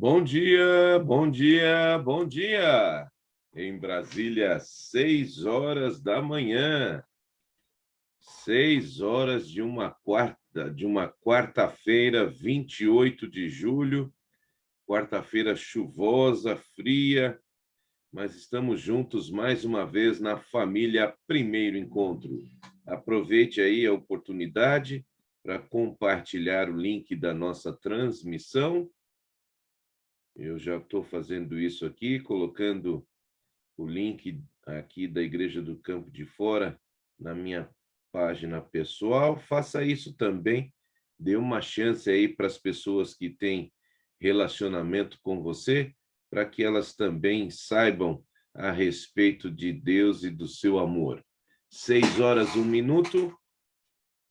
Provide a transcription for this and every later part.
Bom dia, bom dia, bom dia. Em Brasília, 6 horas da manhã. 6 horas de uma quarta-feira, 28 de julho. Quarta-feira chuvosa, fria, mas estamos juntos mais uma vez na família Primeiro Encontro. Aproveite aí a oportunidade para compartilhar o link da nossa transmissão. Eu já estou fazendo isso aqui, colocando o link aqui da Igreja do Campo de Fora na minha página pessoal. Faça isso também, dê uma chance aí para as pessoas que têm relacionamento com você, para que elas também saibam a respeito de Deus e do seu amor. 6 horas, 1 minuto,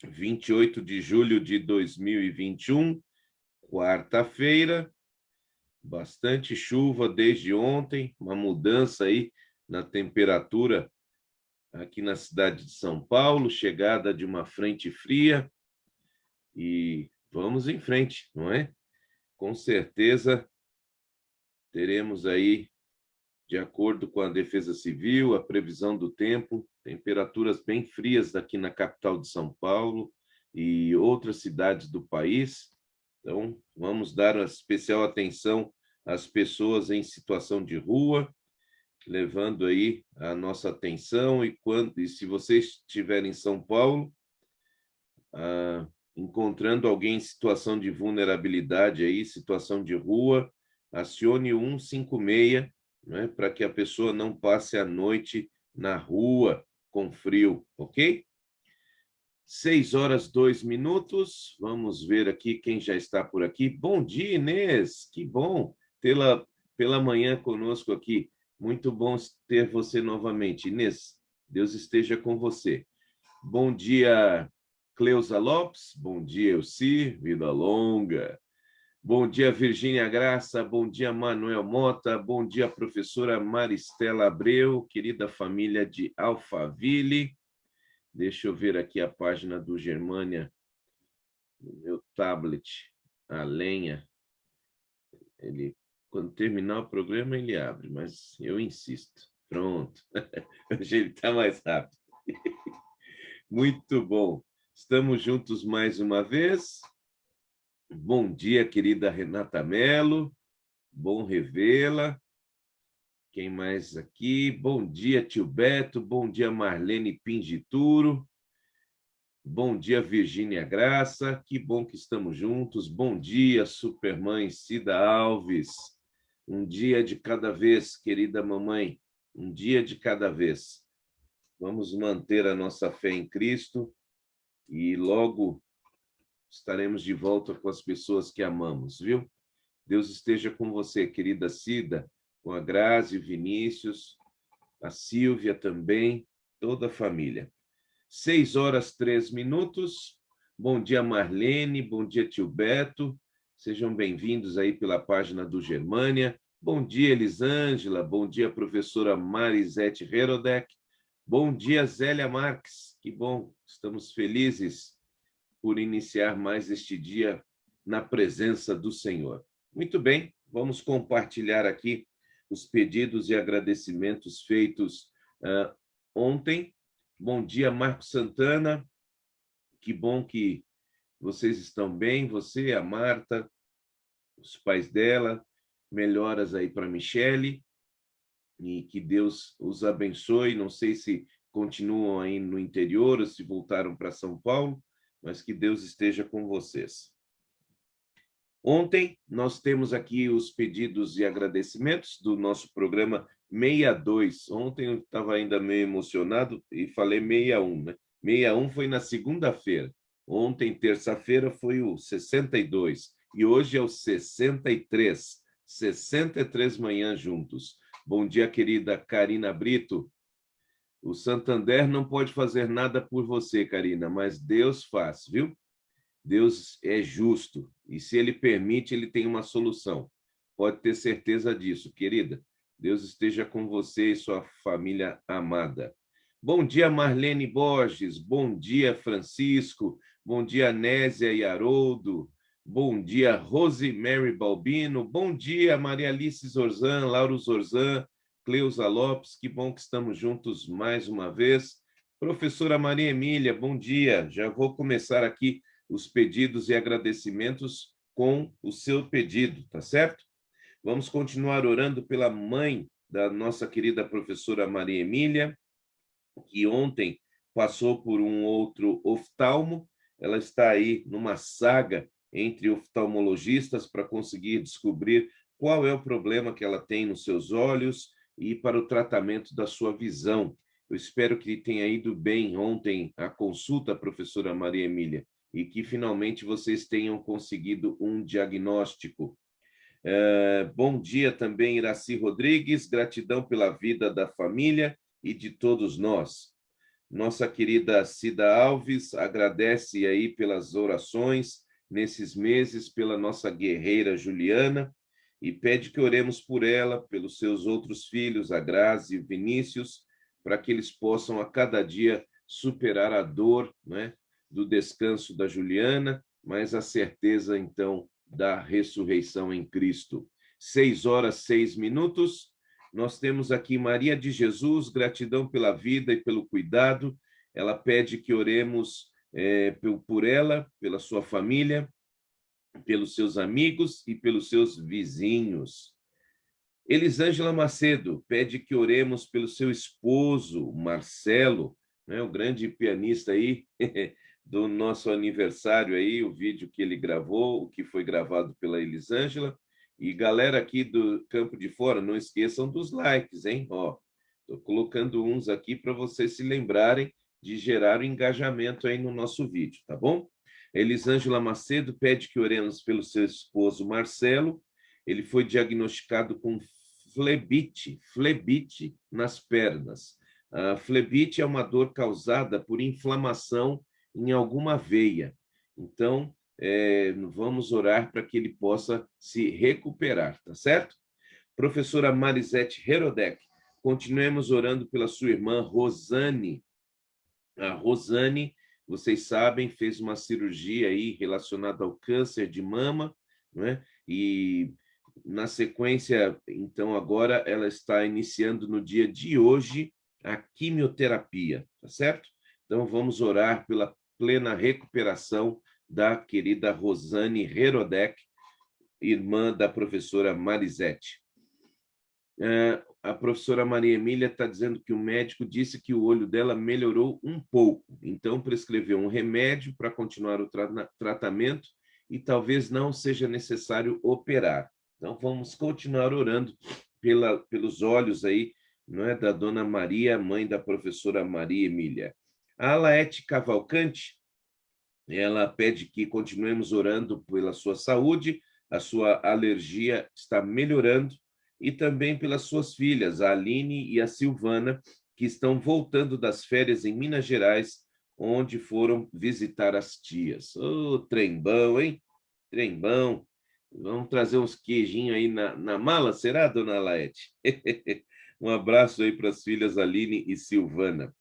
28 de julho de 2021, quarta-feira. Bastante chuva desde ontem, uma mudança aí na temperatura aqui na cidade de São Paulo, chegada de uma frente fria, e vamos em frente, não é? Com certeza teremos aí, de acordo com a Defesa Civil, a previsão do tempo, temperaturas bem frias daqui na capital de São Paulo e outras cidades do país. Então, vamos dar especial atenção às pessoas em situação de rua, levando aí a nossa atenção, e se você estiver em São Paulo, encontrando alguém em situação de vulnerabilidade aí, situação de rua, acione o 156, né, para que a pessoa não passe a noite na rua com frio, ok? 6 horas, 2 minutos. Vamos ver aqui quem já está por aqui. Bom dia, Inês. Que bom tê-la pela manhã conosco aqui. Muito bom ter você novamente. Inês, Deus esteja com você. Bom dia, Cleusa Lopes. Bom dia, Elci. Vida longa. Bom dia, Virgínia Graça. Bom dia, Manuel Mota. Bom dia, professora Maristela Abreu, querida família de Alphaville. Deixa eu ver aqui a página do Germânia, no meu tablet, a lenha. Quando terminar o programa, ele abre, mas eu insisto. Pronto. Hoje ele está mais rápido. Muito bom. Estamos juntos mais uma vez. Bom dia, querida Renata Mello. Bom revê-la. Quem mais aqui? Bom dia, tio Beto. Bom dia, Marlene Pingituro. Bom dia, Virgínia Graça. Que bom que estamos juntos. Bom dia, Supermãe Cida Alves. Um dia de cada vez, querida mamãe. Um dia de cada vez. Vamos manter a nossa fé em Cristo e logo estaremos de volta com as pessoas que amamos, viu? Deus esteja com você, querida Cida, com a Grazi, o Vinícius, a Sílvia também, toda a família. 6 horas, 3 minutos. Bom dia, Marlene. Bom dia, tio Beto. Sejam bem-vindos aí pela página do Germânia. Bom dia, Elisângela. Bom dia, professora Marisete Herodek. Bom dia, Zélia Marques. Que bom, estamos felizes por iniciar mais este dia na presença do Senhor. Muito bem, vamos compartilhar aqui os pedidos e agradecimentos feitos ontem. Bom dia, Marco Santana. Que bom que vocês estão bem, você, a Marta, os pais dela. Melhoras aí para a Michele. E que Deus os abençoe. Não sei se continuam aí no interior ou se voltaram para São Paulo, mas que Deus esteja com vocês. Ontem, nós temos aqui os pedidos e agradecimentos do nosso programa 62. Ontem eu estava ainda meio emocionado e falei 61, né? 61 foi na segunda-feira. Ontem, terça-feira, foi o 62. E hoje é o 63. 63 manhãs juntos. Bom dia, querida Karina Brito. O Santander não pode fazer nada por você, Karina, mas Deus faz, viu? Deus é justo, e se Ele permite, Ele tem uma solução. Pode ter certeza disso, querida. Deus esteja com você e sua família amada. Bom dia, Marlene Borges. Bom dia, Francisco. Bom dia, Nésia e Haroldo. Bom dia, Rosemary Balbino. Bom dia, Maria Alice Zorzan, Lauro Zorzan, Cleusa Lopes. Que bom que estamos juntos mais uma vez. Professora Maria Emília, bom dia. Já vou começar aqui os pedidos e agradecimentos com o seu pedido, tá certo? Vamos continuar orando pela mãe da nossa querida professora Maria Emília, que ontem passou por um outro oftalmo. Ela está aí numa saga entre oftalmologistas para conseguir descobrir qual é o problema que ela tem nos seus olhos e para o tratamento da sua visão. Eu espero que tenha ido bem ontem a consulta, professora Maria Emília, e que finalmente vocês tenham conseguido um diagnóstico. Bom dia também, Iraci Rodrigues, gratidão pela vida da família e de todos nós. Nossa querida Cida Alves agradece aí pelas orações nesses meses, pela nossa guerreira Juliana, e pede que oremos por ela, pelos seus outros filhos, a Grazi e o Vinícius, para que eles possam a cada dia superar a dor, né, do descanso da Juliana, mas a certeza, então, da ressurreição em Cristo. 6h06. Nós temos aqui Maria de Jesus, gratidão pela vida e pelo cuidado. Ela pede que oremos por ela, pela sua família, pelos seus amigos e pelos seus vizinhos. Elisângela Macedo pede que oremos pelo seu esposo, Marcelo, né, o grande pianista aí do nosso aniversário aí, o vídeo que ele gravou, o que foi gravado pela Elisângela. E galera aqui do Campo de Fora, não esqueçam dos likes, hein? Ó, estou colocando uns aqui para vocês se lembrarem de gerar o engajamento aí no nosso vídeo, tá bom? Elisângela Macedo pede que oremos pelo seu esposo Marcelo. Ele foi diagnosticado com flebite nas pernas. A flebite é uma dor causada por inflamação em alguma veia. Então, vamos orar para que ele possa se recuperar, tá certo? Professora Marisete Herodek, continuemos orando pela sua irmã Rosane. A Rosane, vocês sabem, fez uma cirurgia aí relacionada ao câncer de mama, né? E na sequência, então, agora ela está iniciando no dia de hoje a quimioterapia, tá certo? Então, vamos orar pela plena recuperação da querida Rosane Herodek, irmã da professora Marisete. A professora Maria Emília está dizendo que o médico disse que o olho dela melhorou um pouco, então prescreveu um remédio para continuar o tratamento e talvez não seja necessário operar. Então, vamos continuar orando pelos olhos aí, não é, da dona Maria, mãe da professora Maria Emília. A Alaete Cavalcante, ela pede que continuemos orando pela sua saúde, a sua alergia está melhorando, e também pelas suas filhas, a Aline e a Silvana, que estão voltando das férias em Minas Gerais, onde foram visitar as tias. Ô, trem bom, hein? Trem bom. Vamos trazer uns queijinhos aí na mala, será, dona Laete? Um abraço aí para as filhas Aline e Silvana.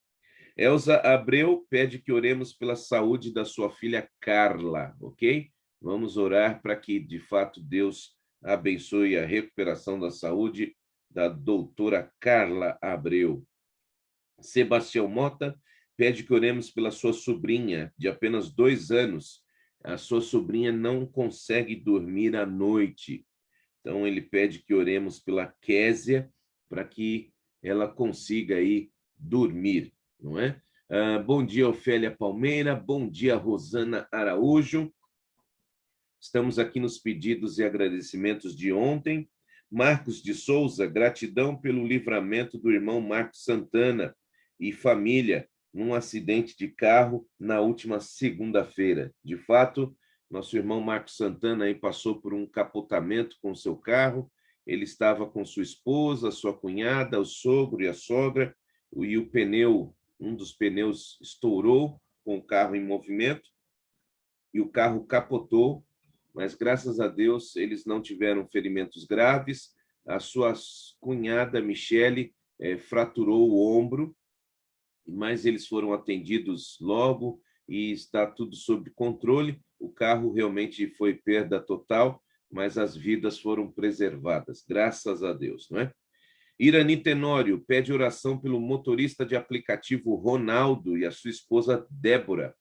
Elza Abreu pede que oremos pela saúde da sua filha Carla, ok? Vamos orar para que, de fato, Deus abençoe a recuperação da saúde da doutora Carla Abreu. Sebastião Mota pede que oremos pela sua sobrinha, de apenas 2 anos. A sua sobrinha não consegue dormir à noite. Então, ele pede que oremos pela Késia, para que ela consiga aí dormir, não é? Bom dia, Ofélia Palmeira. Bom dia, Rosana Araújo. Estamos aqui nos pedidos e agradecimentos de ontem. Marcos de Souza, gratidão pelo livramento do irmão Marcos Santana e família num acidente de carro na última segunda-feira. De fato, nosso irmão Marcos Santana aí passou por um capotamento com seu carro. Ele estava com sua esposa, sua cunhada, o sogro e a sogra, e o pneu, um dos pneus estourou com o carro em movimento e o carro capotou, mas graças a Deus eles não tiveram ferimentos graves. A sua cunhada, Michele, fraturou o ombro, mas eles foram atendidos logo e está tudo sob controle. O carro realmente foi perda total, mas as vidas foram preservadas, graças a Deus, não é? Irani Tenório pede oração pelo motorista de aplicativo Ronaldo e a sua esposa Débora.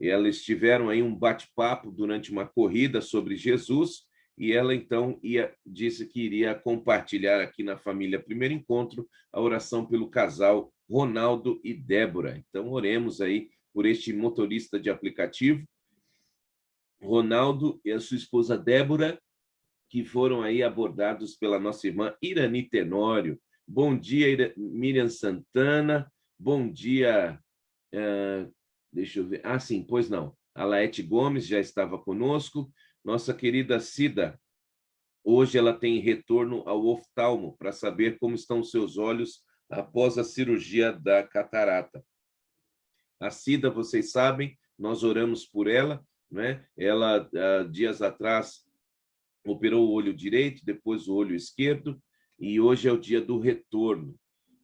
Elas tiveram aí um bate-papo durante uma corrida sobre Jesus e ela então disse que iria compartilhar aqui na família Primeiro Encontro a oração pelo casal Ronaldo e Débora. Então oremos aí por este motorista de aplicativo, Ronaldo e a sua esposa Débora, que foram aí abordados pela nossa irmã Irani Tenório. Bom dia, Miriam Santana. Bom dia, deixa eu ver. Ah, sim, pois não. A Laete Gomes já estava conosco. Nossa querida Cida, hoje ela tem retorno ao oftalmo para saber como estão seus olhos após a cirurgia da catarata. A Cida, vocês sabem, nós oramos por ela, né? Ela, dias atrás, operou o olho direito, depois o olho esquerdo, e hoje é o dia do retorno.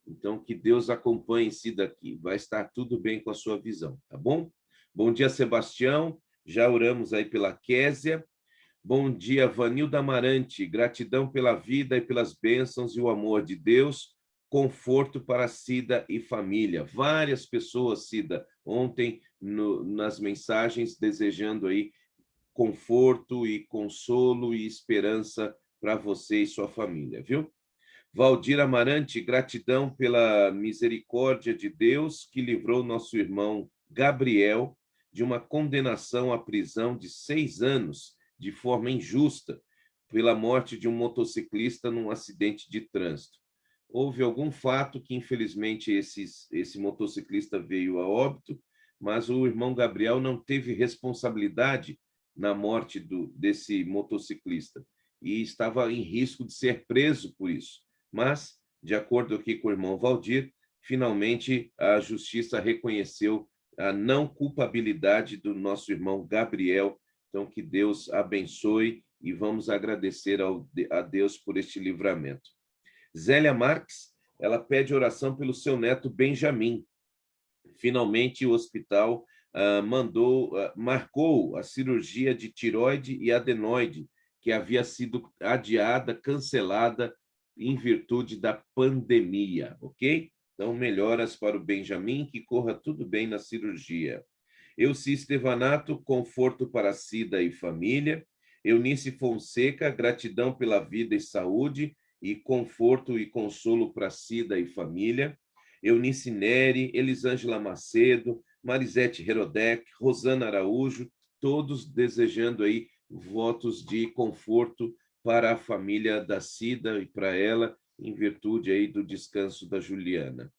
Então, que Deus acompanhe Cida aqui. Vai estar tudo bem com a sua visão, tá bom? Bom dia, Sebastião. Já oramos aí pela Késia. Bom dia, Vanilda Amarante. Gratidão pela vida e pelas bênçãos e o amor de Deus. Conforto para Cida e família. Várias pessoas, Cida, ontem nas mensagens desejando aí conforto e consolo e esperança para você e sua família, viu? Valdir Amarante, gratidão pela misericórdia de Deus que livrou nosso irmão Gabriel de uma condenação à prisão de 6 anos de forma injusta pela morte de um motociclista num acidente de trânsito. Houve algum fato que, infelizmente, esse motociclista veio a óbito, mas o irmão Gabriel não teve responsabilidade na morte desse motociclista e estava em risco de ser preso por isso. Mas, de acordo aqui com o irmão Valdir, finalmente a justiça reconheceu a não culpabilidade do nosso irmão Gabriel. Então, que Deus abençoe e vamos agradecer a Deus por este livramento. Zélia Marques, ela pede oração pelo seu neto Benjamin. Finalmente, o hospital marcou a cirurgia de tireoide e adenoide, que havia sido adiada, cancelada em virtude da pandemia, ok? Então, melhoras para o Benjamin, que corra tudo bem na cirurgia. Elci Estevanato, conforto para Cida e família. Eunice Fonseca, gratidão pela vida e saúde, e conforto e consolo para Cida e família. Eunice Neri, Elisângela Macedo, Marisete Herodec, Rosana Araújo, todos desejando aí votos de conforto para a família da Cida e para ela, em virtude aí do descanso da Juliana.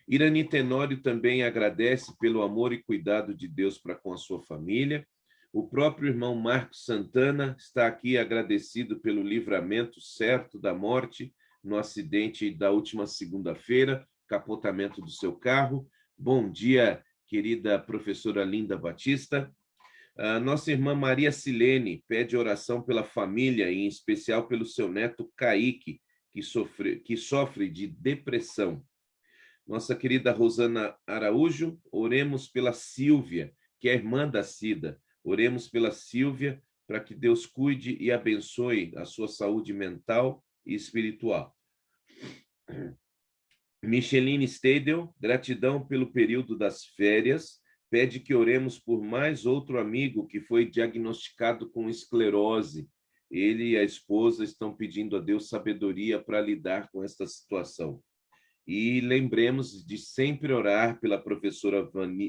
Irani Tenório também agradece pelo amor e cuidado de Deus para com a sua família. O próprio irmão Marcos Santana está aqui agradecido pelo livramento certo da morte no acidente da última segunda-feira, capotamento do seu carro. Bom dia, querida professora Linda Batista. A nossa irmã Maria Silene pede oração pela família, em especial pelo seu neto Kaique, que sofre de depressão. Nossa querida Rosana Araújo, oremos pela Sílvia, que é irmã da Cida. Oremos pela Sílvia para que Deus cuide e abençoe a sua saúde mental e espiritual. Micheline Stedel, gratidão pelo período das férias, pede que oremos por mais outro amigo que foi diagnosticado com esclerose. Ele e a esposa estão pedindo a Deus sabedoria para lidar com esta situação. E lembremos de sempre orar pela professora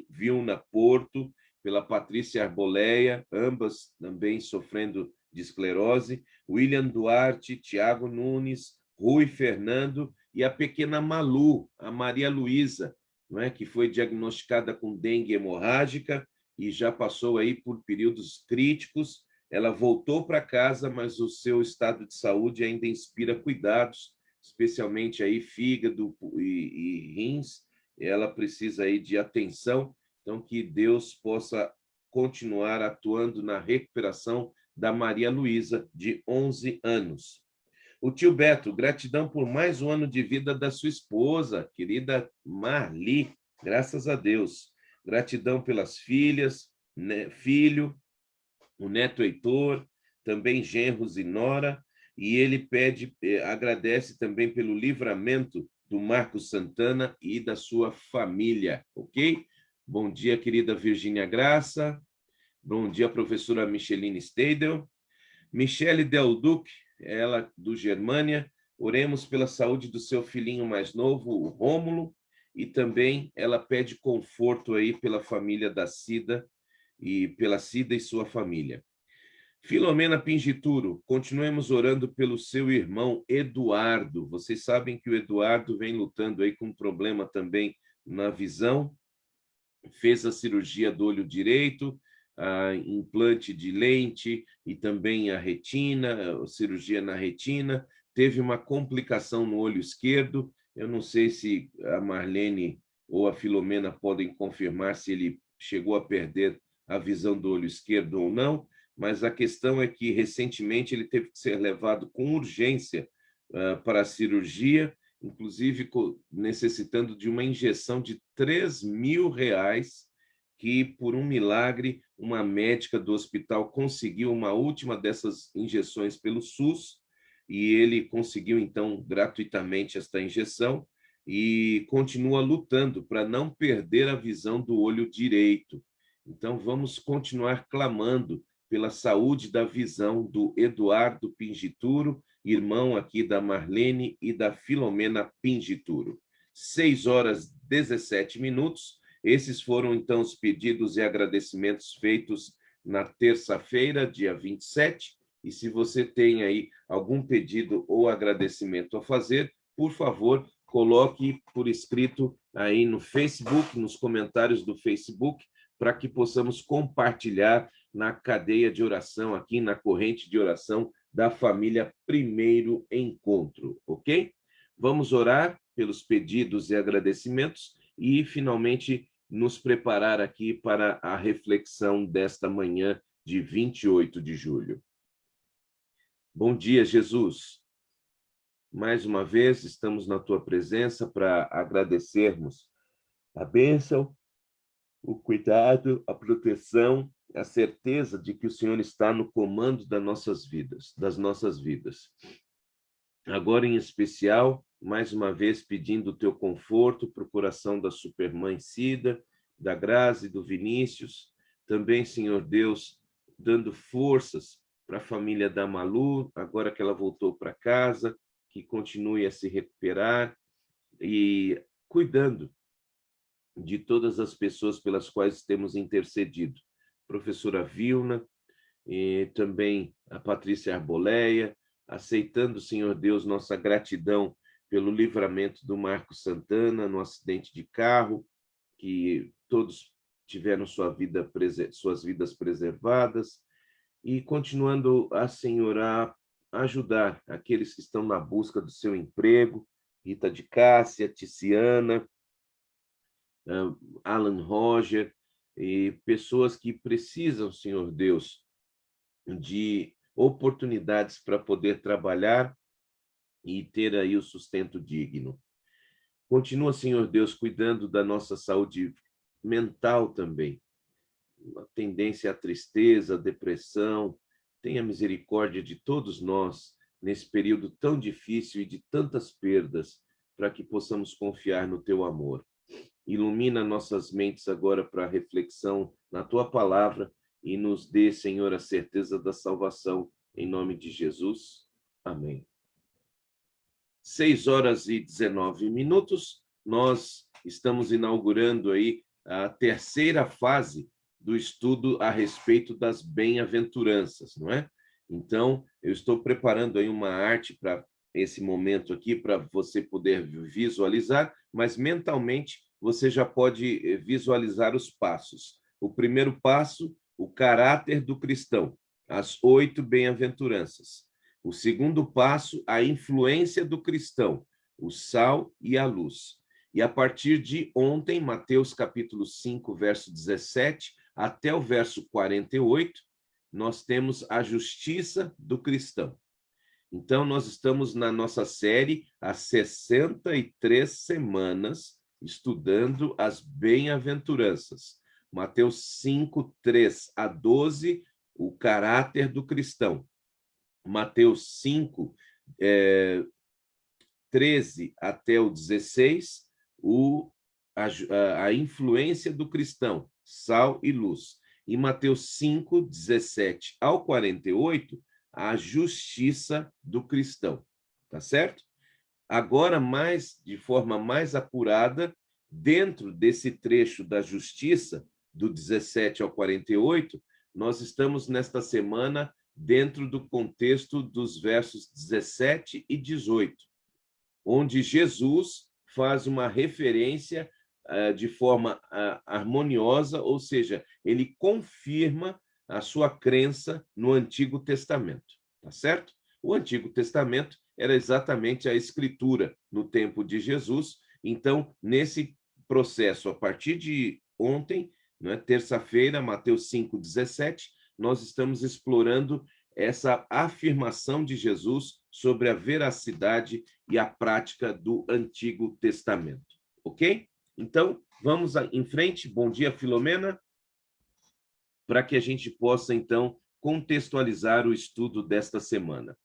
Vilna Porto, pela Patrícia Arboleia, ambas também sofrendo de esclerose, William Duarte, Tiago Nunes, Rui Fernando e a pequena Malu, a Maria Luísa, não é, que foi diagnosticada com dengue hemorrágica e já passou aí por períodos críticos. Ela voltou para casa, mas o seu estado de saúde ainda inspira cuidados, especialmente aí fígado e rins. Ela precisa aí de atenção, então que Deus possa continuar atuando na recuperação da Maria Luísa, de 11 anos. O tio Beto, gratidão por mais um ano de vida da sua esposa, querida Marli, graças a Deus. Gratidão pelas filhas, né, filho, o neto Heitor, também genros e nora, e ele pede, agradece também pelo livramento do Marcos Santana e da sua família, ok? Bom dia, querida Virgínia Graça. Bom dia, professora Micheline Steidel. Michele Del Duque, ela do Germânia. Oremos pela saúde do seu filhinho mais novo, o Rômulo, e também ela pede conforto aí pela família da Cida e pela Cida e sua família. Filomena Pingituro, continuemos orando pelo seu irmão Eduardo. Vocês sabem que o Eduardo vem lutando aí com um problema também na visão, fez a cirurgia do olho direito, a implante de lente e também a retina, a cirurgia na retina, teve uma complicação no olho esquerdo. Eu não sei se a Marlene ou a Filomena podem confirmar se ele chegou a perder a visão do olho esquerdo ou não, mas a questão é que recentemente ele teve que ser levado com urgência para a cirurgia, inclusive necessitando de uma injeção de R$ 3.000, que, por um milagre, uma médica do hospital conseguiu uma última dessas injeções pelo SUS, e ele conseguiu, então, gratuitamente esta injeção, e continua lutando para não perder a visão do olho direito. Então, vamos continuar clamando pela saúde da visão do Eduardo Pingituro, irmão aqui da Marlene e da Filomena Pingituro. 6h17. Esses foram, então, os pedidos e agradecimentos feitos na terça-feira, dia 27. E se você tem aí algum pedido ou agradecimento a fazer, por favor, coloque por escrito aí no Facebook, nos comentários do Facebook, para que possamos compartilhar na cadeia de oração, aqui na corrente de oração da família Primeiro Encontro, ok? Vamos orar pelos pedidos e agradecimentos e, finalmente, nos preparar aqui para a reflexão desta manhã de 28 de julho. Bom dia, Jesus. Mais uma vez, estamos na tua presença para agradecermos a bênção, o cuidado, a proteção, a certeza de que o Senhor está no comando das nossas vidas. Agora, em especial, mais uma vez pedindo o teu conforto para o coração da Supermãe Cida, da Grazi, do Vinícius, também, Senhor Deus, dando forças para a família da Malu, agora que ela voltou para casa, que continue a se recuperar e cuidando de todas as pessoas pelas quais temos intercedido. Professora Vilna, e também a Patrícia Arboleia, aceitando, Senhor Deus, nossa gratidão pelo livramento do Marcos Santana no acidente de carro, que todos tiveram suas vidas preservadas, e continuando a, Senhor, a ajudar aqueles que estão na busca do seu emprego, Rita de Cássia, Ticiana, Alan Roger, e pessoas que precisam, Senhor Deus, de oportunidades para poder trabalhar e ter aí o sustento digno. Continua, Senhor Deus, cuidando da nossa saúde mental também. A tendência à tristeza, à depressão. Tenha misericórdia de todos nós nesse período tão difícil e de tantas perdas, para que possamos confiar no teu amor. Ilumina nossas mentes agora para a reflexão na tua palavra e nos dê, Senhor, a certeza da salvação, em nome de Jesus. Amém. 6h19, nós estamos inaugurando aí a terceira fase do estudo a respeito das bem-aventuranças, não é? Então, eu estou preparando aí uma arte para esse momento aqui, para você poder visualizar, mas mentalmente você já pode visualizar os passos. O primeiro passo, o caráter do cristão, as 8 bem-aventuranças. O segundo passo, a influência do cristão, o sal e a luz. E a partir de ontem, Mateus capítulo 5, verso 17, até o verso 48, nós temos a justiça do cristão. Então, nós estamos na nossa série há 63 semanas estudando as bem-aventuranças. Mateus 5, 3 a 12, o caráter do cristão. Mateus 5, 13 até o 16, a influência do cristão, sal e luz. E Mateus 5, 17 ao 48, a justiça do cristão. Tá certo? Agora, de forma mais apurada, dentro desse trecho da justiça, do 17 ao 48, nós estamos nesta semana dentro do contexto dos versos 17 e 18, onde Jesus faz uma referência de forma harmoniosa, ou seja, ele confirma a sua crença no Antigo Testamento, tá certo? O Antigo Testamento era exatamente a escritura no tempo de Jesus. Então, nesse processo, a partir de ontem, né, terça-feira, Mateus 5:17, nós estamos explorando essa afirmação de Jesus sobre a veracidade e a prática do Antigo Testamento. Ok? Então, vamos em frente. Bom dia, Filomena, para que a gente possa, então, contextualizar o estudo desta semana.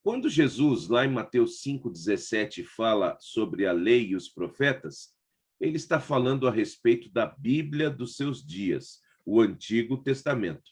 Quando Jesus, lá em Mateus 5:17, fala sobre a lei e os profetas, ele está falando a respeito da Bíblia dos seus dias, o Antigo Testamento.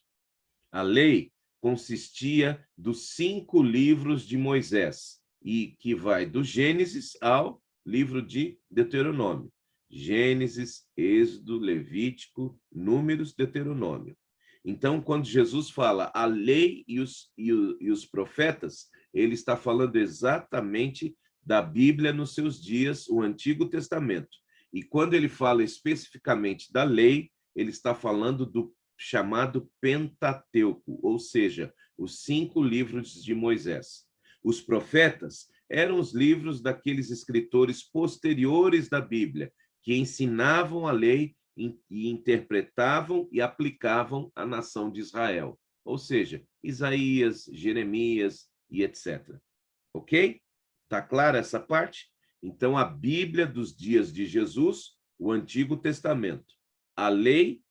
A lei consistia dos 5 livros de Moisés, e que vai do Gênesis ao livro de Deuteronômio. Gênesis, Êxodo, Levítico, Números, Deuteronômio. Então, quando Jesus fala a lei e os profetas, ele está falando exatamente da Bíblia nos seus dias, o Antigo Testamento. E quando ele fala especificamente da lei, ele está falando do chamado Pentateuco, ou seja, os 5 livros de Moisés. Os profetas eram os livros daqueles escritores posteriores da Bíblia, que ensinavam a lei e interpretavam e aplicavam à nação de Israel. Ou seja, Isaías, Jeremias e etc. Ok? Está clara essa parte? Então, a Bíblia dos dias de Jesus, o Antigo Testamento, a lei,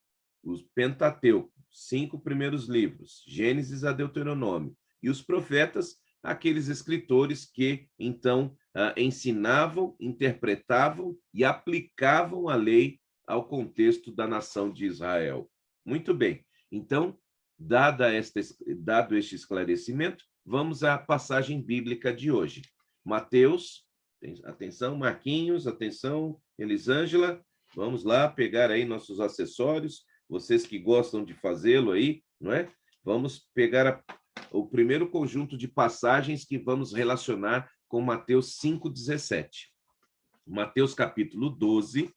os Pentateuco, 5 primeiros livros, Gênesis a Deuteronômio, e os profetas, aqueles escritores que, então, ensinavam, interpretavam e aplicavam a lei ao contexto da nação de Israel. Muito bem. Então, dado este esclarecimento, vamos à passagem bíblica de hoje. Mateus, atenção, Marquinhos, atenção, Elisângela, vamos lá pegar aí nossos acessórios, vocês que gostam de fazê-lo aí, não é? Vamos pegar o primeiro conjunto de passagens que vamos relacionar com Mateus 5:17. Mateus capítulo 12,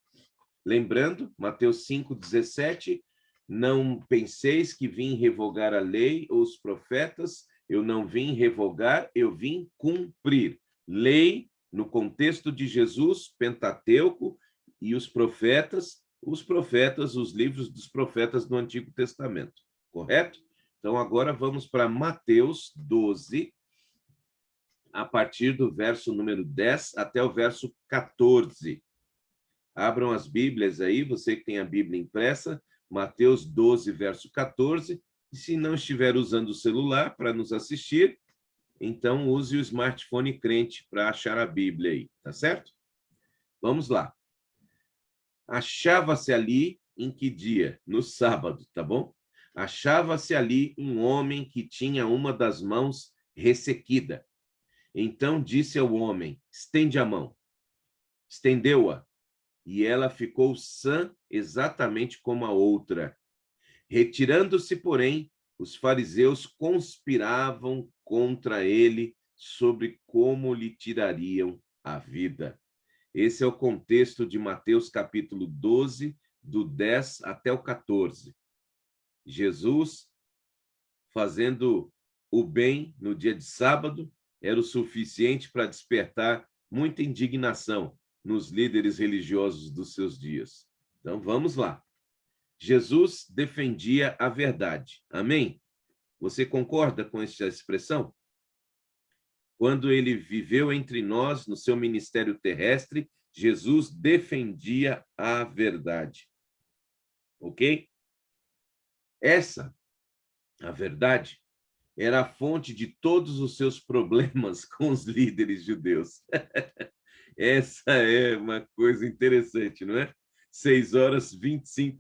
lembrando, Mateus 5:17, não penseis que vim revogar a lei ou os profetas, eu não vim revogar, eu vim cumprir. Lei, no contexto de Jesus, Pentateuco, e os profetas, os livros dos profetas do Antigo Testamento, correto? Então, agora vamos para Mateus 12, a partir do verso número 10 até o verso 14. Abram as Bíblias aí, você que tem a Bíblia impressa, Mateus 12, verso 14. E se não estiver usando o celular para nos assistir, então use o smartphone crente para achar a Bíblia aí, tá certo? Vamos lá. Achava-se ali em que dia? No sábado, tá bom? Achava-se ali um homem que tinha uma das mãos ressequida. Então disse ao homem: estende a mão. Estendeu-a, e ela ficou sã exatamente como a outra. Retirando-se, porém, os fariseus conspiravam contra ele sobre como lhe tirariam a vida. Esse é o contexto de Mateus capítulo 12, do 10 até o 14. Jesus fazendo o bem no dia de sábado era o suficiente para despertar muita indignação nos líderes religiosos dos seus dias. Então, vamos lá. Jesus defendia a verdade. Amém? Você concorda com essa expressão? Quando ele viveu entre nós no seu ministério terrestre, Jesus defendia a verdade. Ok? A verdade, era a fonte de todos os seus problemas com os líderes judeus. Essa é uma coisa interessante, não é? 6h25.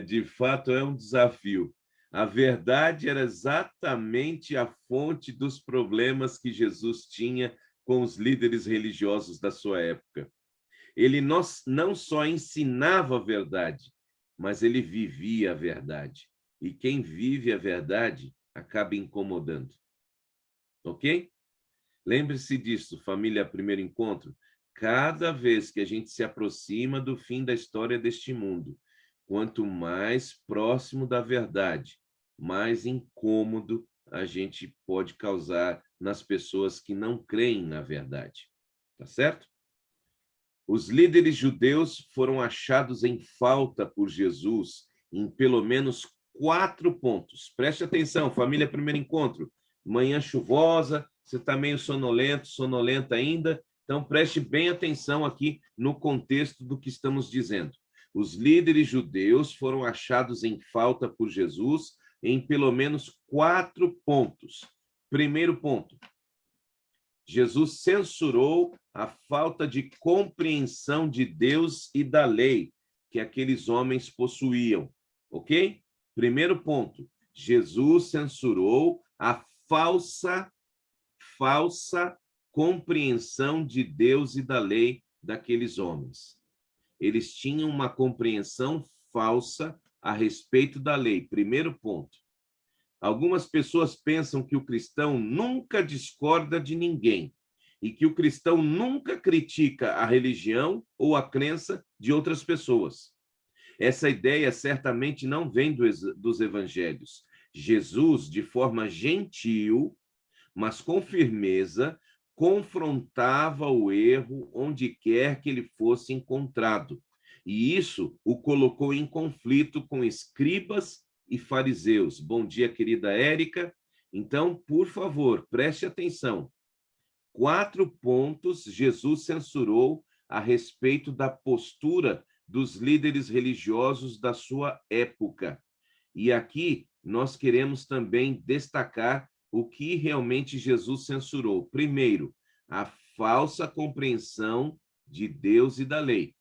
De fato, é um desafio. A verdade era exatamente a fonte dos problemas que Jesus tinha com os líderes religiosos da sua época. Ele não só ensinava a verdade, mas ele vivia a verdade. E quem vive a verdade acaba incomodando. Ok? Lembre-se disso, família Primeiro Encontro. Cada vez que a gente se aproxima do fim da história deste mundo, quanto mais próximo da verdade, mais incômodo a gente pode causar nas pessoas que não creem na verdade. Tá certo? Os líderes judeus foram achados em falta por Jesus em pelo menos 4 pontos. Preste atenção, família Primeiro Encontro. Manhã chuvosa, você está meio sonolento, sonolenta ainda, então preste bem atenção aqui no contexto do que estamos dizendo. Os líderes judeus foram achados em falta por Jesus em pelo menos 4 pontos. Primeiro ponto, Jesus censurou a falta de compreensão de Deus e da lei que aqueles homens possuíam, ok? Primeiro ponto, Jesus censurou a falsa compreensão de Deus e da lei daqueles homens. Eles tinham uma compreensão falsa a respeito da lei. Primeiro ponto. Algumas pessoas pensam que o cristão nunca discorda de ninguém e que o cristão nunca critica a religião ou a crença de outras pessoas. Essa ideia certamente não vem dos evangelhos. Jesus, de forma gentil, mas com firmeza, confrontava o erro onde quer que ele fosse encontrado. E isso o colocou em conflito com escribas e fariseus. Bom dia, querida Érica. Então, por favor, preste atenção. 4 pontos Jesus censurou a respeito da postura dos líderes religiosos da sua época. E aqui nós queremos também destacar o que realmente Jesus censurou. Primeiro, a falsa compreensão de Deus e da lei.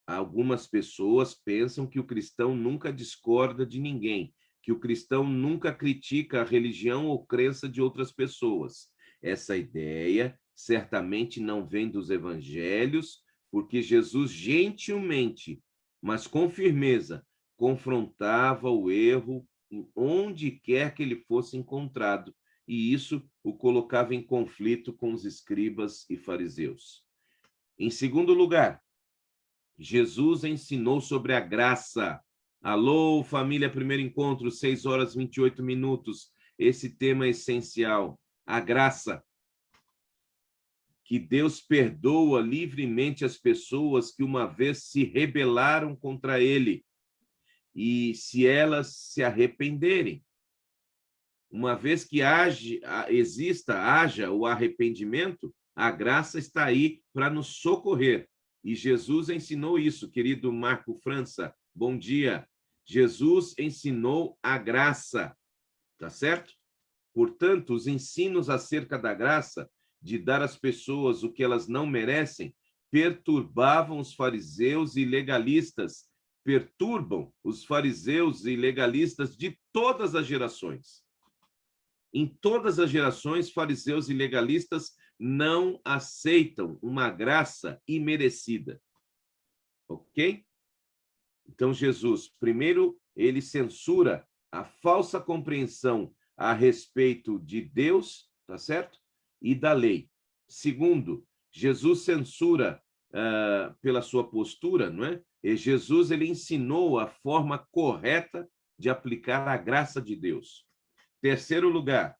Algumas pessoas pensam que o cristão nunca discorda de ninguém, que o cristão nunca critica a religião ou crença de outras pessoas. Essa ideia certamente não vem dos evangelhos, porque Jesus gentilmente, mas com firmeza, confrontava o erro onde quer que ele fosse encontrado, e isso o colocava em conflito com os escribas e fariseus. Em segundo lugar, Jesus ensinou sobre a graça. Alô, família Primeiro Encontro, 6h28. Esse tema é essencial. A graça. Que Deus perdoa livremente as pessoas que uma vez se rebelaram contra ele. E se elas se arrependerem. Uma vez que haja o arrependimento, a graça está aí para nos socorrer. E Jesus ensinou isso, querido Marco França. Bom dia. Jesus ensinou a graça, tá certo? Portanto, os ensinos acerca da graça, de dar às pessoas o que elas não merecem, perturbavam os fariseus e legalistas, perturbam os fariseus e legalistas de todas as gerações. Em todas as gerações, fariseus e legalistas não aceitam uma graça imerecida. Ok? Então, Jesus, primeiro, ele censura a falsa compreensão a respeito de Deus, tá certo? E da lei. Segundo, Jesus censura pela sua postura, não é? E Jesus, ele ensinou a forma correta de aplicar a graça de Deus. Terceiro lugar,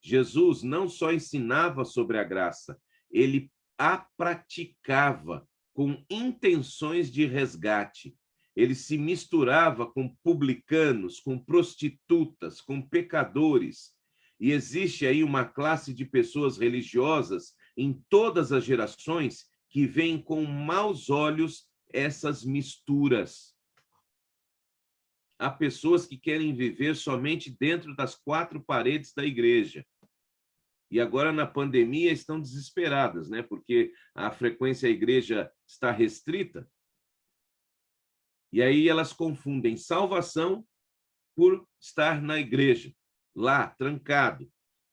Jesus não só ensinava sobre a graça, ele a praticava com intenções de resgate. Ele se misturava com publicanos, com prostitutas, com pecadores. E existe aí uma classe de pessoas religiosas em todas as gerações que veem com maus olhos essas misturas. Há pessoas que querem viver somente dentro das quatro paredes da igreja. E agora, na pandemia, estão desesperadas, né? Porque a frequência à igreja está restrita. E aí elas confundem salvação por estar na igreja, lá, trancado.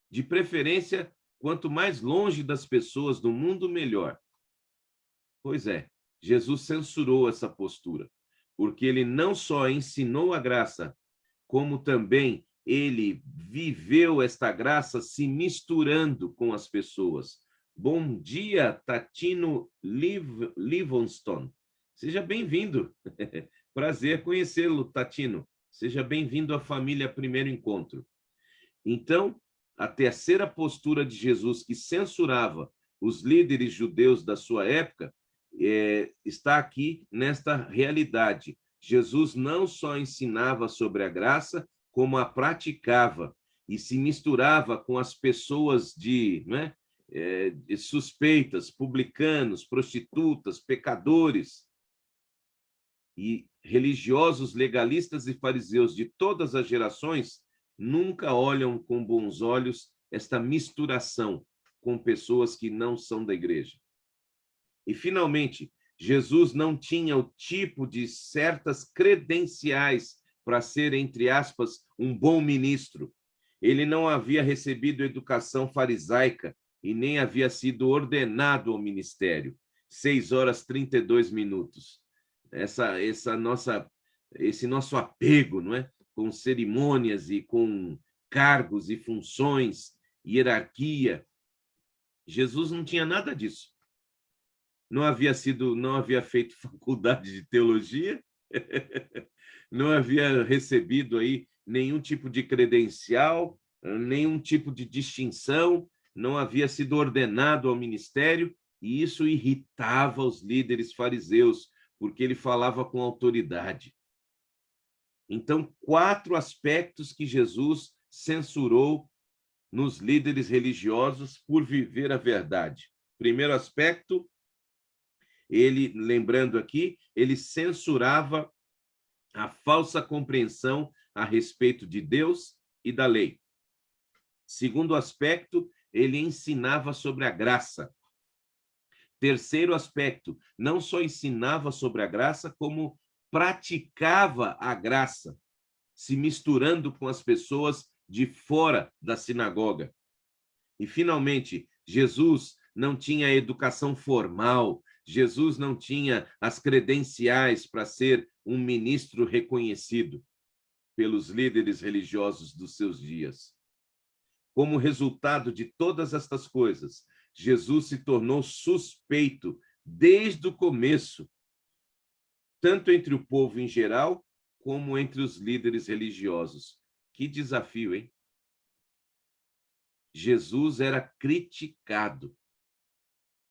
De preferência, quanto mais longe das pessoas do mundo, melhor. Pois é, Jesus censurou essa postura, porque ele não só ensinou a graça, como também ele viveu esta graça se misturando com as pessoas. Bom dia, Tatino Livingstone. Seja bem-vindo. Prazer conhecê-lo, Tatino. Seja bem-vindo à família Primeiro Encontro. Então, a terceira postura de Jesus, que censurava os líderes judeus da sua época, está aqui nesta realidade. Jesus não só ensinava sobre a graça, como a praticava e se misturava com as pessoas suspeitas, publicanos, prostitutas, pecadores. E religiosos, legalistas e fariseus de todas as gerações nunca olham com bons olhos esta misturação com pessoas que não são da igreja. E, finalmente, Jesus não tinha o tipo de certas credenciais para ser, entre aspas, um bom ministro. Ele não havia recebido educação farisaica e nem havia sido ordenado ao ministério. 6h32. Esse nosso apego, não é? Com cerimônias e com cargos e funções, hierarquia. Jesus não tinha nada disso. Não havia feito faculdade de teologia, não havia recebido aí nenhum tipo de credencial, nenhum tipo de distinção, não havia sido ordenado ao ministério, e isso irritava os líderes fariseus, porque ele falava com autoridade. Então, 4 aspectos que Jesus censurou nos líderes religiosos por viver a verdade. Primeiro aspecto, ele, lembrando aqui, ele censurava a falsa compreensão a respeito de Deus e da lei. Segundo aspecto, ele ensinava sobre a graça. Terceiro aspecto, não só ensinava sobre a graça, como praticava a graça, se misturando com as pessoas de fora da sinagoga. E, finalmente, Jesus não tinha educação formal, Jesus não tinha as credenciais para ser um ministro reconhecido pelos líderes religiosos dos seus dias. Como resultado de todas estas coisas, Jesus se tornou suspeito desde o começo, tanto entre o povo em geral, como entre os líderes religiosos. Que desafio, hein? Jesus era criticado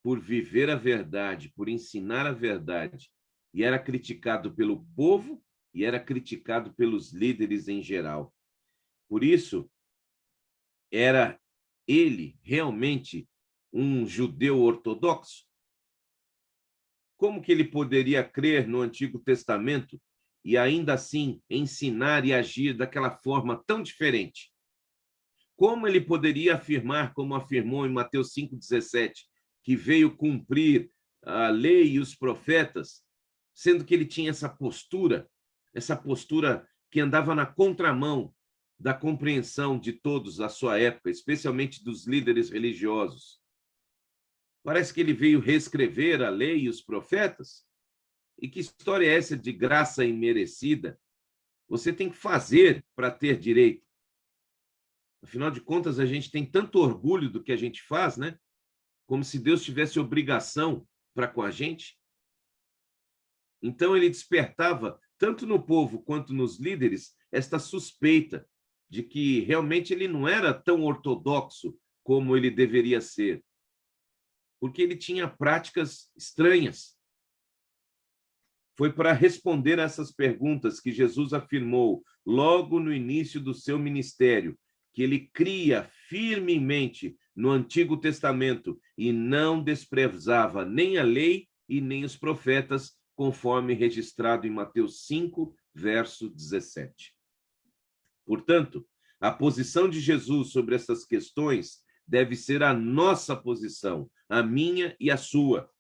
por viver a verdade, por ensinar a verdade, e era criticado pelo povo e era criticado pelos líderes em geral. Por isso, era ele realmente um judeu ortodoxo? Como que ele poderia crer no Antigo Testamento e ainda assim ensinar e agir daquela forma tão diferente? Como ele poderia afirmar, como afirmou em Mateus 5,17, que veio cumprir a lei e os profetas, sendo que ele tinha essa postura que andava na contramão da compreensão de todos da sua época, especialmente dos líderes religiosos? Parece que ele veio reescrever a lei e os profetas. E que história é essa de graça imerecida? Você tem que fazer para ter direito. Afinal de contas, a gente tem tanto orgulho do que a gente faz, né? Como se Deus tivesse obrigação para com a gente. Então, ele despertava, tanto no povo quanto nos líderes, esta suspeita de que realmente ele não era tão ortodoxo como ele deveria ser, porque ele tinha práticas estranhas. Foi para responder a essas perguntas que Jesus afirmou, logo no início do seu ministério, que ele cria firmemente no Antigo Testamento e não desprezava nem a lei e nem os profetas, conforme registrado em Mateus 5, verso 17. Portanto, a posição de Jesus sobre essas questões deve ser a nossa posição, a minha e a sua.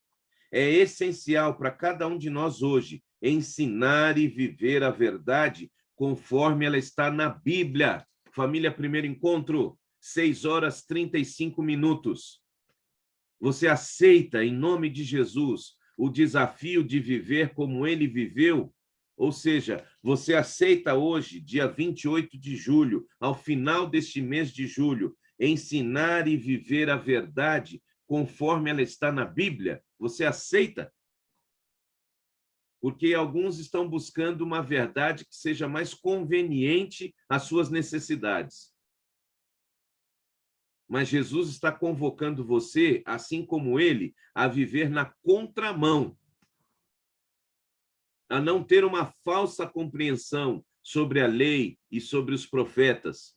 É essencial para cada um de nós hoje ensinar e viver a verdade conforme ela está na Bíblia. Família Primeiro Encontro, 6h35. Você aceita, em nome de Jesus, o desafio de viver como ele viveu? Ou seja, você aceita hoje, dia 28 de julho, ao final deste mês de julho, ensinar e viver a verdade conforme ela está na Bíblia? Você aceita? Porque alguns estão buscando uma verdade que seja mais conveniente às suas necessidades. Mas Jesus está convocando você, assim como ele, a viver na contramão, a não ter uma falsa compreensão sobre a lei e sobre os profetas,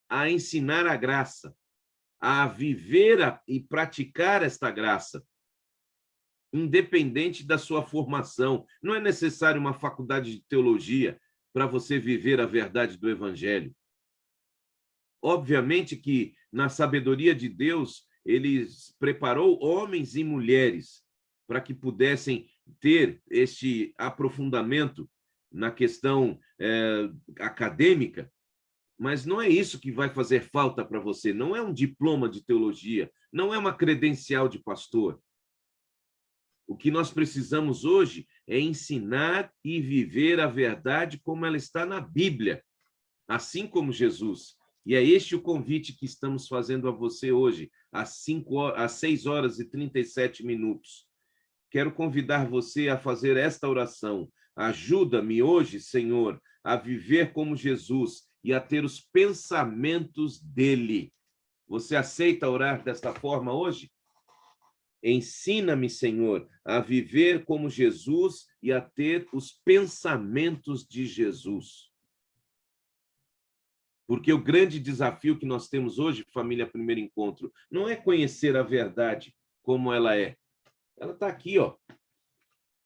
a ensinar a graça, a viver e praticar esta graça, independente da sua formação. Não é necessário uma faculdade de teologia para você viver a verdade do Evangelho. Obviamente que, na sabedoria de Deus, ele preparou homens e mulheres para que pudessem ter este aprofundamento na questão acadêmica, mas não é isso que vai fazer falta para você, não é um diploma de teologia, não é uma credencial de pastor. O que nós precisamos hoje é ensinar e viver a verdade como ela está na Bíblia, assim como Jesus. E é este o convite que estamos fazendo a você hoje, às 6h37. Quero convidar você a fazer esta oração. Ajuda-me hoje, Senhor, a viver como Jesus e a ter os pensamentos dele. Você aceita orar desta forma hoje? Ensina-me, Senhor, a viver como Jesus e a ter os pensamentos de Jesus. Porque o grande desafio que nós temos hoje, família Primeiro Encontro, não é conhecer a verdade como ela é. Ela está aqui, ó.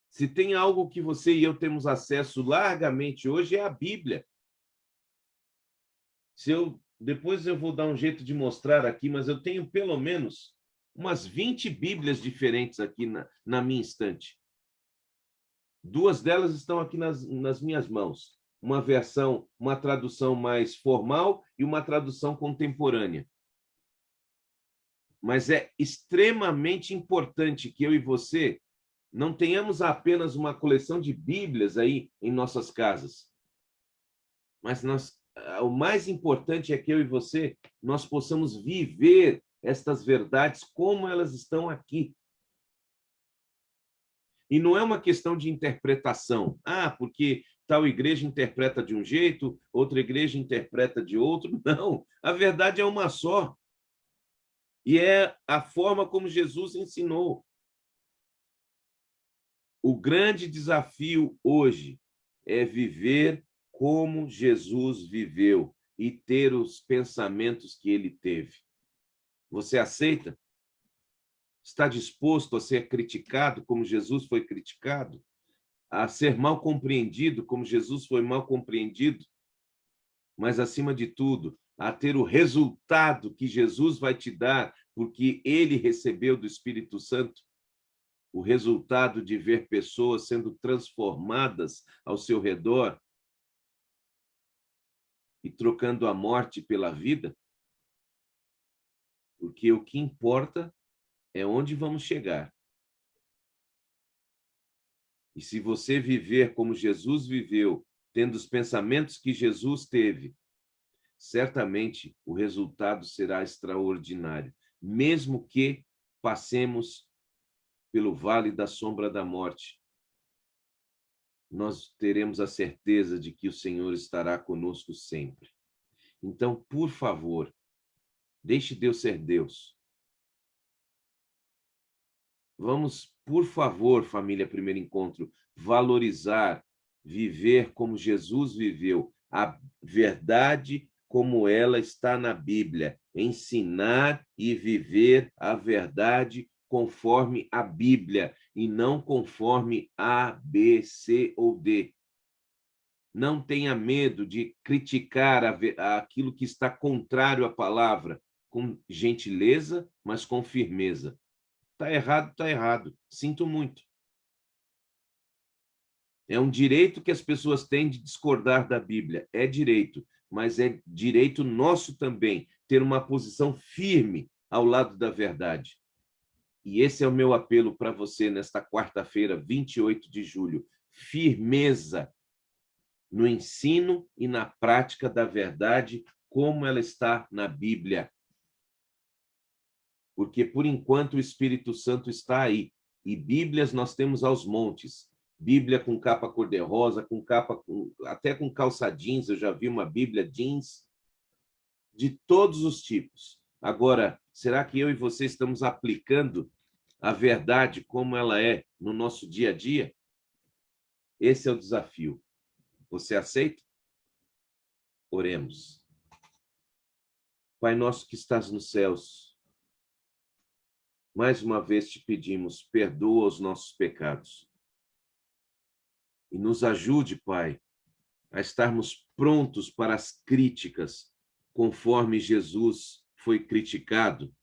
Se tem algo que você e eu temos acesso largamente hoje, é a Bíblia. Depois eu vou dar um jeito de mostrar aqui, mas eu tenho pelo menos umas 20 Bíblias diferentes aqui na minha estante. 2 delas estão aqui nas minhas mãos. Uma tradução mais formal e uma tradução contemporânea. Mas é extremamente importante que eu e você não tenhamos apenas uma coleção de Bíblias aí em nossas casas. Mas o mais importante é que eu e você, nós possamos viver estas verdades como elas estão aqui. E não é uma questão de interpretação. Porque tal igreja interpreta de um jeito, outra igreja interpreta de outro. Não, a verdade é uma só. E é a forma como Jesus ensinou. O grande desafio hoje é viver como Jesus viveu e ter os pensamentos que ele teve. Você aceita? Está disposto a ser criticado como Jesus foi criticado? A ser mal compreendido como Jesus foi mal compreendido? Mas, acima de tudo, a ter o resultado que Jesus vai te dar, porque ele recebeu do Espírito Santo, o resultado de ver pessoas sendo transformadas ao seu redor e trocando a morte pela vida? Porque o que importa é onde vamos chegar. E se você viver como Jesus viveu, tendo os pensamentos que Jesus teve, certamente o resultado será extraordinário, mesmo que passemos pelo vale da sombra da morte. Nós teremos a certeza de que o Senhor estará conosco sempre. Então, por favor, deixe Deus ser Deus. Vamos, por favor, família Primeiro Encontro, valorizar, viver como Jesus viveu, a verdade como ela está na Bíblia. Ensinar e viver a verdade conforme a Bíblia e não conforme A, B, C ou D. Não tenha medo de criticar aquilo que está contrário à palavra, com gentileza, mas com firmeza. Está errado, está errado. Sinto muito. É um direito que as pessoas têm de discordar da Bíblia. É direito, mas é direito nosso também ter uma posição firme ao lado da verdade. E esse é o meu apelo para você nesta quarta-feira, 28 de julho. Firmeza no ensino e na prática da verdade, como ela está na Bíblia. Porque, por enquanto, o Espírito Santo está aí. E Bíblias nós temos aos montes. Bíblia com capa cor-de-rosa, com capa, até com calça jeans. Eu já vi uma Bíblia jeans de todos os tipos. Agora, será que eu e você estamos aplicando a verdade como ela é no nosso dia a dia? Esse é o desafio. Você aceita? Oremos. Pai nosso que estás nos céus, mais uma vez te pedimos, perdoa os nossos pecados. E nos ajude, Pai, a estarmos prontos para as críticas, conforme Jesus foi criticado.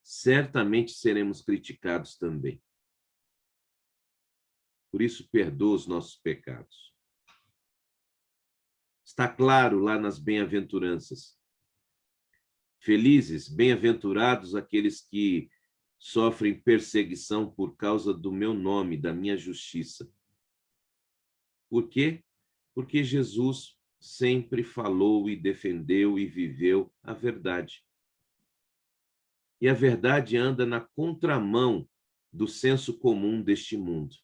Certamente seremos criticados também. Por isso, perdoa os nossos pecados. Está claro lá nas bem-aventuranças. Felizes, bem-aventurados aqueles que sofrem perseguição por causa do meu nome, da minha justiça. Por quê? Porque Jesus sempre falou e defendeu e viveu a verdade. E a verdade anda na contramão do senso comum deste mundo.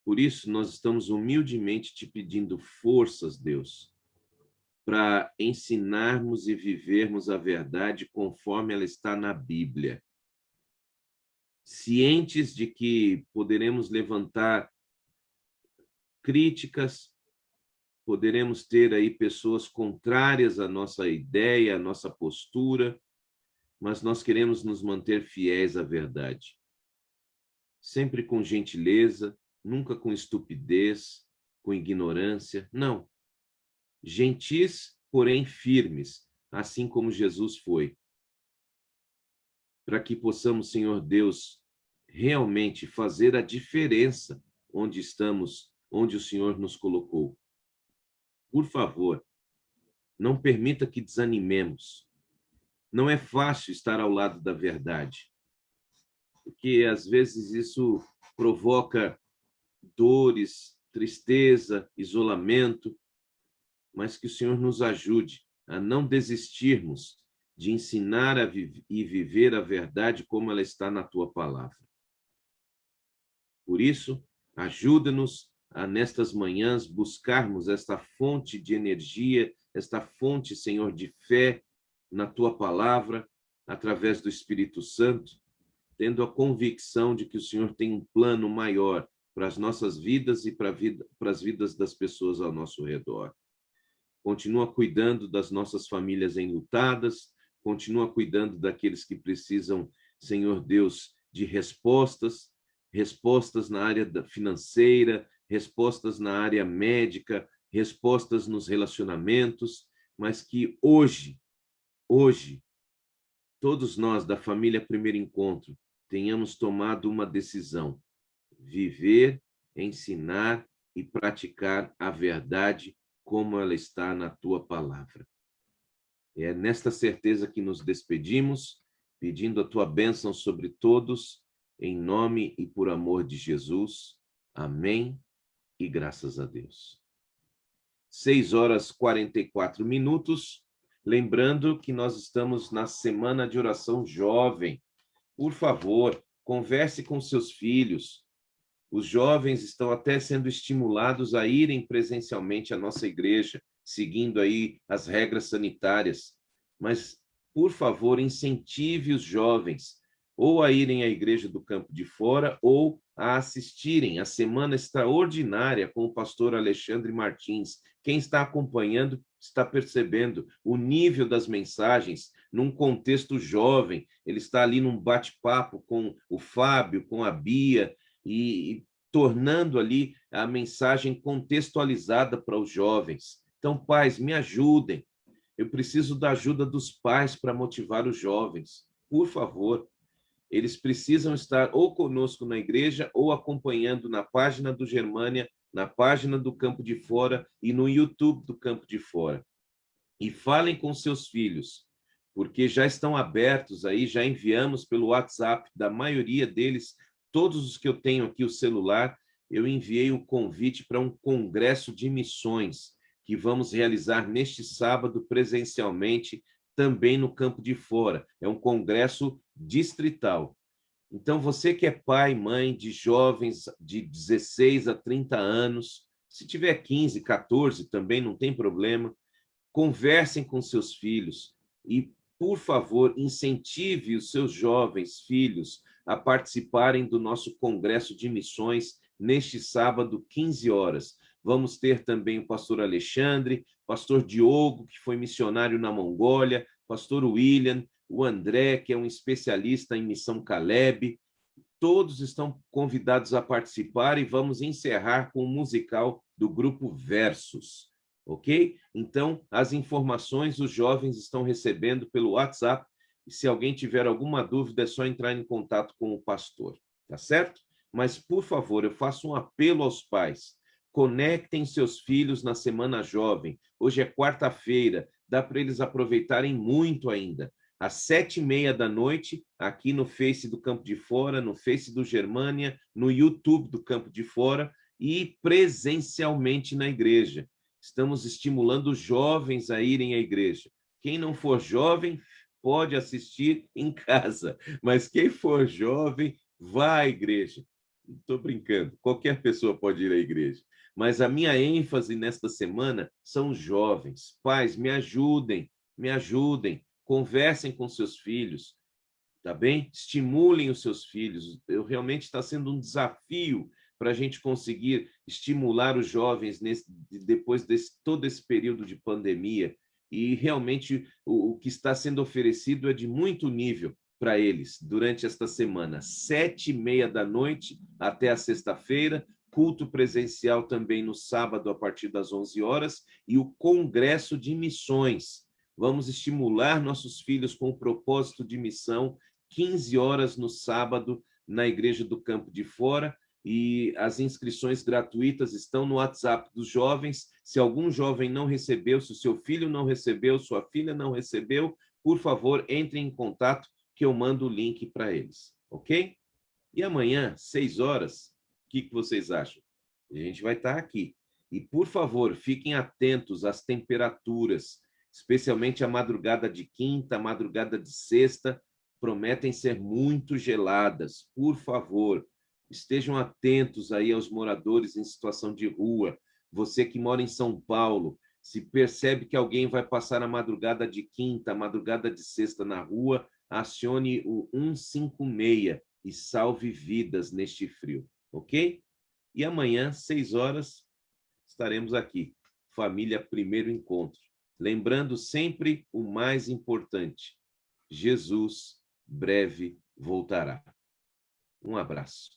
Por isso, nós estamos humildemente te pedindo forças, Deus, para ensinarmos e vivermos a verdade conforme ela está na Bíblia. Cientes de que poderemos levantar críticas, poderemos ter aí pessoas contrárias à nossa ideia, à nossa postura, mas nós queremos nos manter fiéis à verdade. Sempre com gentileza, nunca com estupidez, com ignorância, não. Gentis, porém firmes, assim como Jesus foi. Para que possamos, Senhor Deus, realmente fazer a diferença onde estamos, onde o Senhor nos colocou. Por favor, não permita que desanimemos. Não é fácil estar ao lado da verdade, porque às vezes isso provoca dores, tristeza, isolamento, mas que o Senhor nos ajude a não desistirmos de ensinar e viver a verdade como ela está na tua palavra. Por isso, ajuda-nos a, nestas manhãs, buscarmos esta fonte de energia, esta fonte, Senhor, de fé na tua palavra, através do Espírito Santo, tendo a convicção de que o Senhor tem um plano maior para as nossas vidas e para as vidas das pessoas ao nosso redor. Continua cuidando das nossas famílias enlutadas, continua cuidando daqueles que precisam, Senhor Deus, de respostas na área financeira, respostas na área médica, respostas nos relacionamentos, mas que hoje, todos nós da família Primeiro Encontro tenhamos tomado uma decisão: viver, ensinar e praticar a verdade como ela está na tua palavra. É nesta certeza que nos despedimos, pedindo a tua bênção sobre todos, em nome e por amor de Jesus. Amém e graças a Deus. 6h44. Lembrando que nós estamos na Semana de Oração Jovem. Por favor, converse com seus filhos. Os jovens estão até sendo estimulados a irem presencialmente à nossa igreja, seguindo aí as regras sanitárias. Mas, por favor, incentive os jovens ou a irem à Igreja do Campo de Fora, ou a assistirem a Semana Extraordinária com o pastor Alexandre Martins. Quem está acompanhando está percebendo o nível das mensagens num contexto jovem. Ele está ali num bate-papo com o Fábio, com a Bia, e tornando ali a mensagem contextualizada para os jovens. Então, pais, me ajudem. Eu preciso da ajuda dos pais para motivar os jovens. Por favor, eles precisam estar ou conosco na igreja ou acompanhando na página do Germânia, na página do Campo de Fora e no YouTube do Campo de Fora. E falem com seus filhos, porque já estão abertos aí, já enviamos pelo WhatsApp da maioria deles, todos os que eu tenho aqui o celular, eu enviei o convite para um congresso de missões que vamos realizar neste sábado presencialmente, também no Campo de Fora. É um congresso distrital. Então, você que é pai, mãe de jovens de 16 a 30 anos, se tiver 15, 14 também não tem problema, conversem com seus filhos e, por favor, incentive os seus jovens filhos a participarem do nosso Congresso de Missões neste sábado, 15 horas. Vamos ter também o pastor Alexandre, pastor Diogo, que foi missionário na Mongólia, pastor William, o André, que é um especialista em missão Caleb. Todos estão convidados a participar e vamos encerrar com o musical do grupo Versus. Ok? Então, as informações os jovens estão recebendo pelo WhatsApp. E se alguém tiver alguma dúvida, é só entrar em contato com o pastor. Tá certo? Mas, por favor, eu faço um apelo aos pais. Conectem seus filhos na Semana Jovem. Hoje é quarta-feira, dá para eles aproveitarem muito ainda. Às 7h30 da noite, aqui no Face do Campo de Fora, no Face do Germânia, no YouTube do Campo de Fora e presencialmente na igreja. Estamos estimulando os jovens a irem à igreja. Quem não for jovem, pode assistir em casa, mas quem for jovem, vá à igreja. Estou brincando, qualquer pessoa pode ir à igreja. Mas a minha ênfase nesta semana são os jovens. Pais, me ajudem, conversem com seus filhos, tá bem? Estimulem os seus filhos. Realmente está sendo um desafio para a gente conseguir estimular os jovens depois de todo esse período de pandemia. E realmente o que está sendo oferecido é de muito nível para eles durante esta semana. 7h30 da noite até a sexta-feira, culto presencial também no sábado a partir das 11 horas e o Congresso de Missões. Vamos estimular nossos filhos com o propósito de missão, 15 horas no sábado, na Igreja do Campo de Fora, e as inscrições gratuitas estão no WhatsApp dos jovens. Se algum jovem não recebeu, se o seu filho não recebeu, sua filha não recebeu, por favor, entre em contato que eu mando o link para eles, ok? E amanhã, 6 horas, o que vocês acham? A gente vai estar aqui. E, por favor, fiquem atentos às temperaturas, especialmente a madrugada de quinta, a madrugada de sexta, prometem ser muito geladas. Por favor, estejam atentos aí aos moradores em situação de rua. Você que mora em São Paulo, se percebe que alguém vai passar a madrugada de quinta, a madrugada de sexta na rua, acione o 156 e salve vidas neste frio, ok? E amanhã, 6 horas, estaremos aqui. Família Primeiro Encontro. Lembrando sempre o mais importante: Jesus breve voltará. Um abraço.